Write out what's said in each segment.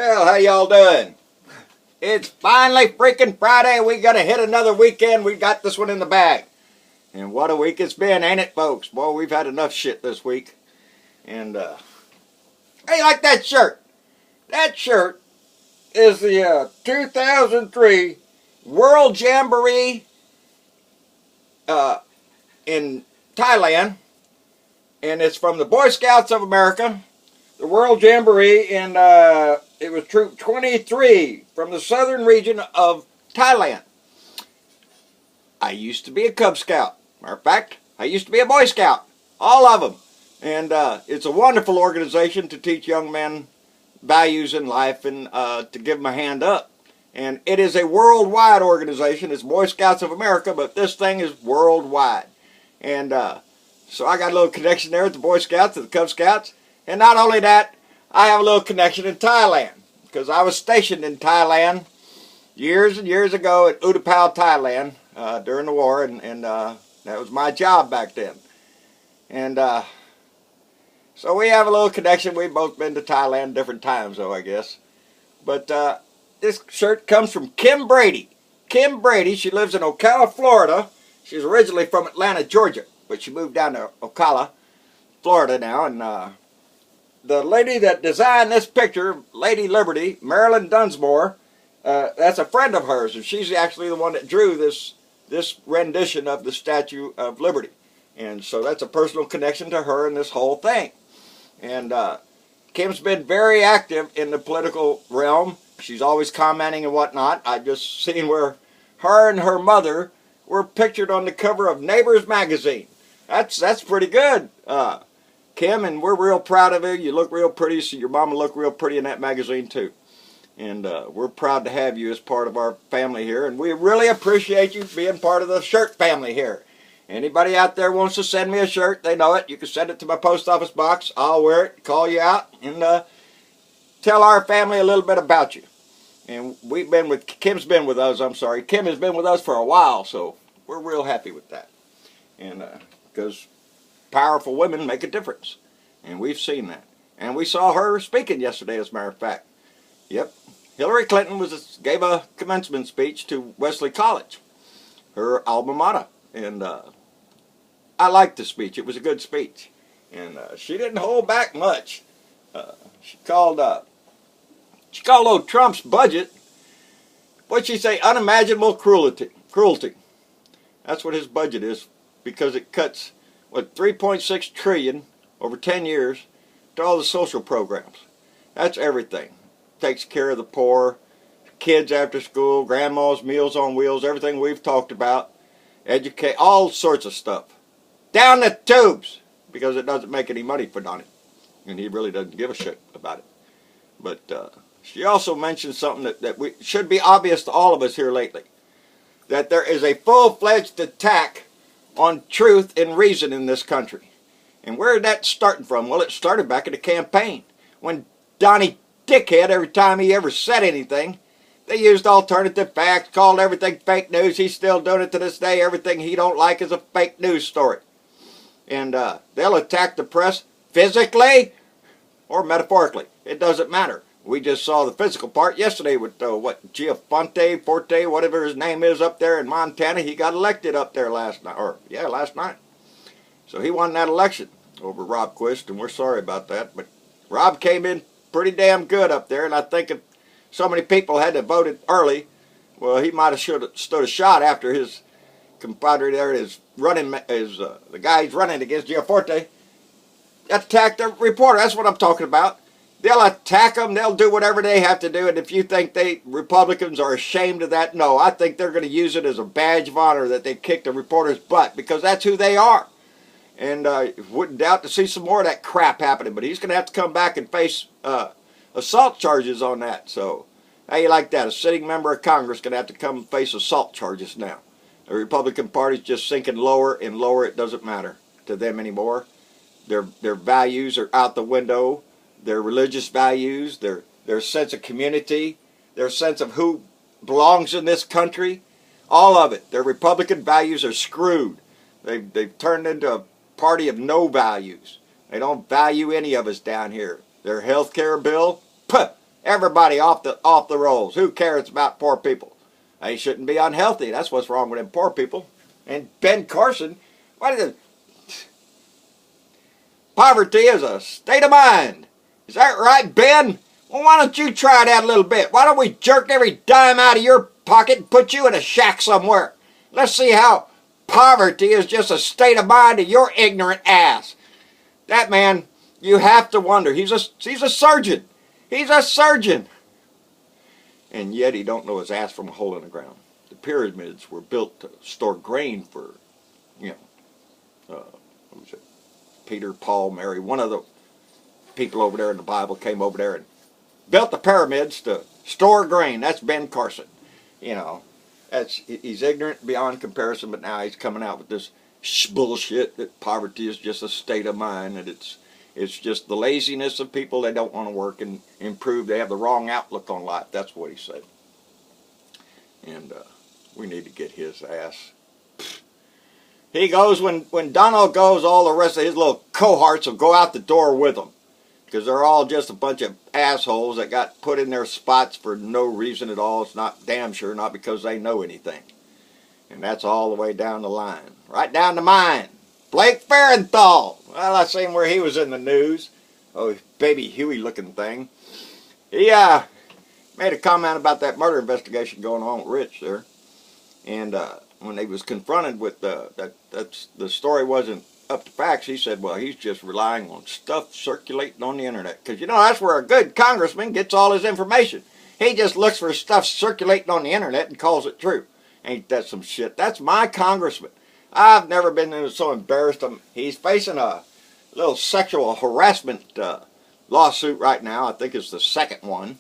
Well, how y'all doing? It's finally freaking Friday. We gotta hit another weekend. We got this one in the bag. And what a week it's been, ain't it, folks? Boy, we've had enough shit this week. And, hey, like that shirt. That shirt is the 2003 World Jamboree in Thailand. And it's from the Boy Scouts of America. The World Jamboree, and it was Troop 23 from the southern region of Thailand. I used to be a Cub Scout. Matter of fact, I used to be a Boy Scout. All of them. And it's a wonderful organization to teach young men values in life and to give them a hand up. And it is a worldwide organization. It's Boy Scouts of America, but this thing is worldwide. And so I got a little connection there with the Boy Scouts and the Cub Scouts. And not only that, I have a little connection in Thailand, because I was stationed in Thailand years and years ago at Utapao, Thailand, during the war, and that was my job back then. And so we have a little connection. We've both been to Thailand different times, though, I guess. But this shirt comes from Kim Brady. Kim Brady, she lives in Ocala, Florida. She's originally from Atlanta, Georgia, but she moved down to Ocala, Florida now, and the lady that designed this picture, Lady Liberty, Marilyn Dunsmore, that's a friend of hers, and she's actually the one that drew this rendition of the Statue of Liberty. And so that's a personal connection to her and this whole thing. And Kim's been very active in the political realm. She's always commenting and whatnot. I just seen where her and her mother were pictured on the cover of Neighbors magazine. That's pretty good. Kim, and we're real proud of you. You look real pretty, so your mama look real pretty in that magazine too. And we're proud to have you as part of our family here, and we really appreciate you being part of the shirt family here. Anybody out there wants to send me a shirt, they know it. You can send it to my post office box. I'll wear it, call you out, and tell our family a little bit about you. And Kim's been with us, Kim has been with us for a while, so we're real happy with that. And because powerful women make a difference. And we've seen that. And we saw her speaking yesterday, as a matter of fact. Yep. Hillary Clinton gave a commencement speech to Wesley College, her alma mater. And I liked the speech. It was a good speech. And she didn't hold back much. She called old Trump's budget, what'd she say, unimaginable cruelty. That's what his budget is, because it cuts 3.6 trillion over 10 years to all the social programs. That's everything. Takes care of the poor, kids after school, grandma's Meals on Wheels, everything we've talked about, educate, all sorts of stuff. Down the tubes, because it doesn't make any money for Donnie. And he really doesn't give a shit about it. But she also mentioned something that should be obvious to all of us here lately. That there is a full-fledged attack on truth and reason in this country. And where did that start from? Well, it started back in the campaign. When Donnie Dickhead, every time he ever said anything, they used alternative facts, called everything fake news. He's still doing it to this day. Everything he don't like is a fake news story. And they'll attack the press physically or metaphorically. It doesn't matter. We just saw the physical part yesterday with, Giafonte, Forte, whatever his name is up there in Montana. He got elected up there last night. So he won that election over Rob Quist, and we're sorry about that. But Rob came in pretty damn good up there, and I think if so many people had to vote early, well, he might have stood a shot after his compadre there the guy he's running against, Giaforte, attacked the reporter. That's what I'm talking about. They'll attack them. They'll do whatever they have to do. And if you think Republicans are ashamed of that, no. I think they're going to use it as a badge of honor that they kicked a reporter's butt, because that's who they are. And wouldn't doubt to see some more of that crap happening. But he's going to have to come back and face assault charges on that. So how you like that? A sitting member of Congress going to have to come face assault charges now. The Republican Party's just sinking lower and lower. It doesn't matter to them anymore. Their values are out the window. Their religious values, their sense of community, their sense of who belongs in this country, all of it. Their Republican values are screwed. They've turned into a party of no values. They don't value any of us down here. Their health care bill, Everybody off the rolls. Who cares about poor people? They shouldn't be unhealthy. That's what's wrong with them poor people. And Ben Carson, what is it? Poverty is a state of mind. Is that right, Ben? Well, why don't you try that a little bit? Why don't we jerk every dime out of your pocket and put you in a shack somewhere? Let's see how poverty is just a state of mind to your ignorant ass. That man, you have to wonder. He's a surgeon. He's a surgeon. And yet he don't know his ass from a hole in the ground. The pyramids were built to store grain for, what was it? Peter, Paul, Mary. One of the people over there in the Bible came over there and built the pyramids to store grain. That's Ben Carson. He's ignorant beyond comparison, but now he's coming out with this bullshit that poverty is just a state of mind, that it's just the laziness of people. They don't want to work and improve. They have the wrong outlook on life. That's what he said. And we need to get his ass. He goes, when Donald goes, all the rest of his little cohorts will go out the door with him. Because they're all just a bunch of assholes that got put in their spots for no reason at all. It's not damn sure, not because they know anything. And that's all the way down the line. Right down to mine. Blake Farenthold. Well, I seen where he was in the news. Oh, baby Huey looking thing. He made a comment about that murder investigation going on with Rich there. And when he was confronted with that the story wasn't up to facts, he said, well, he's just relying on stuff circulating on the internet. Because, that's where a good congressman gets all his information. He just looks for stuff circulating on the internet and calls it true. Ain't that some shit? That's my congressman. I've never been so embarrassed. He's facing a little sexual harassment lawsuit right now. I think it's the second one,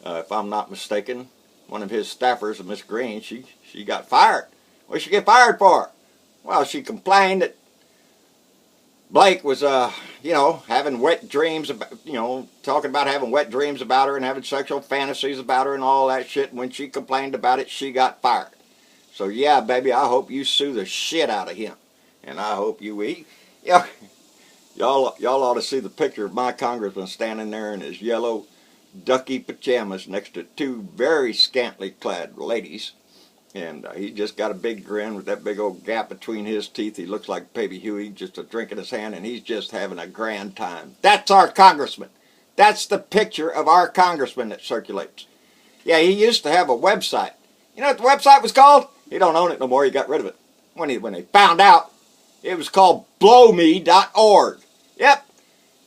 if I'm not mistaken. One of his staffers, Miss Green, she got fired. What did she get fired for? Well, she complained that Blake was, having wet dreams about, talking about having wet dreams about her and having sexual fantasies about her and all that shit. And when she complained about it, she got fired. So yeah, baby, I hope you sue the shit out of him, and I hope you eat. Y'all ought to see the picture of my congressman standing there in his yellow ducky pajamas next to two very scantily clad ladies. And he just got a big grin with that big old gap between his teeth. He looks like Baby Huey, just a drink in his hand, and he's just having a grand time. That's our congressman. That's the picture of our congressman that circulates. Yeah, he used to have a website. You know what the website was called? He don't own it no more. He got rid of it. When they found out, it was called blowme.org. Yep.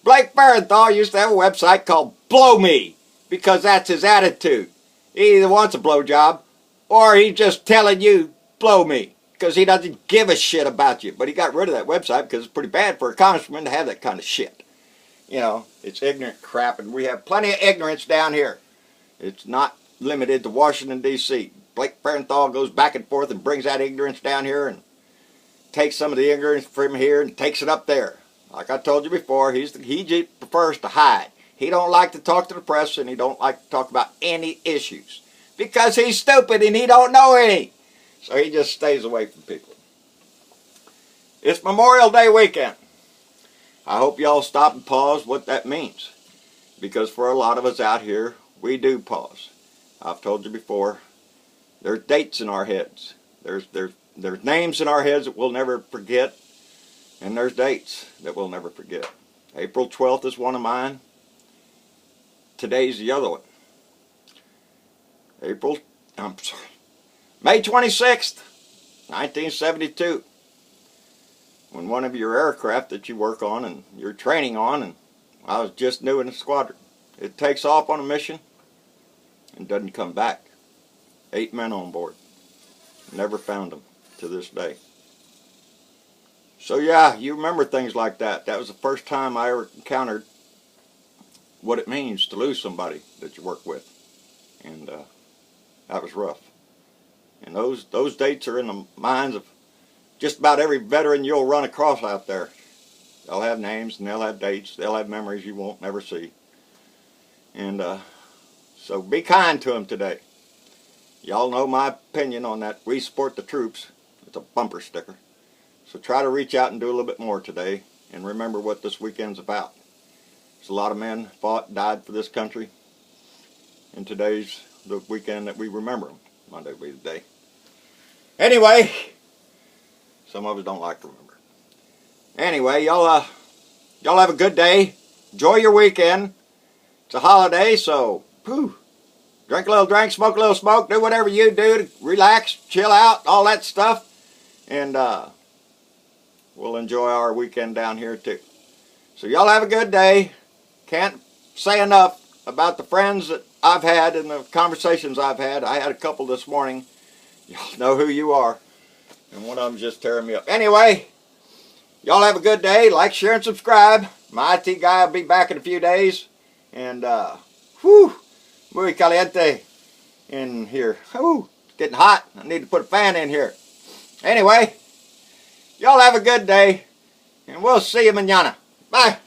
Blake Farenthold used to have a website called Blow Me, because that's his attitude. He either wants a blowjob, or he's just telling you, blow me, because he doesn't give a shit about you. But he got rid of that website because it's pretty bad for a congressman to have that kind of shit. It's ignorant crap, and we have plenty of ignorance down here. It's not limited to Washington, D.C. Blake Farenthold goes back and forth and brings that ignorance down here and takes some of the ignorance from here and takes it up there. Like I told you before, he prefers to hide. He don't like to talk to the press, and he don't like to talk about any issues. Because he's stupid and he don't know any. So he just stays away from people. It's Memorial Day weekend. I hope y'all stop and pause what that means. Because for a lot of us out here, we do pause. I've told you before, there's dates in our heads. There's names in our heads that we'll never forget. And there's dates that we'll never forget. April 12th is one of mine. Today's the other one. May 26th, 1972. When one of your aircraft that you work on and you're training on, and I was just new in the squadron, it takes off on a mission and doesn't come back. 8 men on board. Never found them to this day. So yeah, you remember things like that. That was the first time I ever encountered what it means to lose somebody that you work with. And that was rough. And those dates are in the minds of just about every veteran you'll run across out there. They'll have names and they'll have dates. They'll have memories you won't never see. And so be kind to them today. Y'all know my opinion on that. We support the troops. It's a bumper sticker. So try to reach out and do a little bit more today. And remember what this weekend's about. There's a lot of men fought, died for this country. And today's the weekend that we remember them. Monday will be the day. Anyway, some of us don't like to remember. Anyway, y'all have a good day. Enjoy your weekend. It's a holiday, so drink a little drink, smoke a little smoke, do whatever you do to relax, chill out, all that stuff. And we'll enjoy our weekend down here too. So y'all have a good day. Can't say enough about the friends that I've had and the conversations I've had. I had a couple this morning. Y'all know who you are. And one of them's just tearing me up. Anyway, y'all have a good day. Like, share, and subscribe. My IT guy will be back in a few days. And, muy caliente in here. It's getting hot. I need to put a fan in here. Anyway, y'all have a good day. And we'll see you mañana. Bye.